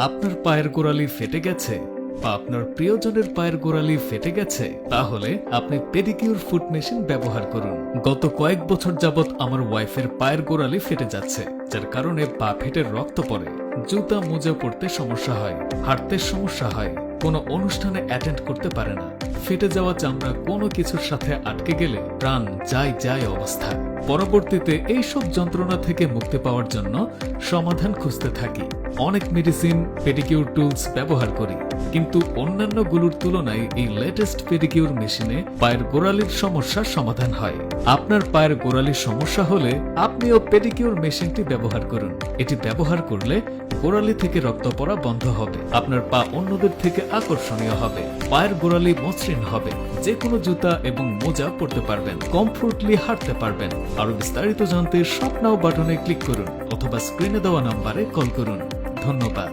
আপনার পায়ের গোড়ালি ফেটে গেছে বা আপনার প্রিয়জনের পায়ের গোড়ালি ফেটে গেছে, তাহলে আপনি পেডিকিউর ফুট মেশিন ব্যবহার করুন। গত কয়েক বছর যাবত আমার ওয়াইফের পায়ের গোড়ালি ফেটে যাচ্ছে, যার কারণে পা ফেটে রক্ত পড়ে, জুতা মোজা পরতে সমস্যা হয়, হাঁটতে সমস্যা হয়, কোনো অনুষ্ঠানে অ্যাটেন্ড করতে পারে না। ফেটে যাওয়া চামড়া কোনো কিছুর সাথে আটকে গেলে প্রাণ যায় অবস্থা। পরবর্তীতে এইসব যন্ত্রণা থেকে মুক্তি পাওয়ার জন্য সমাধান খুঁজতে থাকি। অনেক মেডিসিন, পেডিকিউর টুলস ব্যবহার করি, কিন্তু অন্যান্য গুলোর তুলনায় এই লেটেস্ট পেডিকিউর মেশিনে পায়ের গোড়ালির সমস্যার সমাধান হয়। আপনার পায়ের গোড়ালির সমস্যা হলে আপনিও পেডিকিউর মেশিনটি ব্যবহার করুন। এটি ব্যবহার করলে গোড়ালি থেকে রক্ত পড়া বন্ধ হবে, আপনার পা অন্যদের থেকে আকর্ষণীয় হবে, পায়ের গোড়ালি মসৃণ হবে, যে কোনো জুতা এবং মোজা পরতে পারবেন, কমফোর্টলি হাঁটতে পারবেন। আরো বিস্তারিত জানতে শপ নাও বাটনে ক্লিক করুন অথবা স্ক্রিনে দেওয়া নাম্বারে কল করুন। ধন্যবাদ।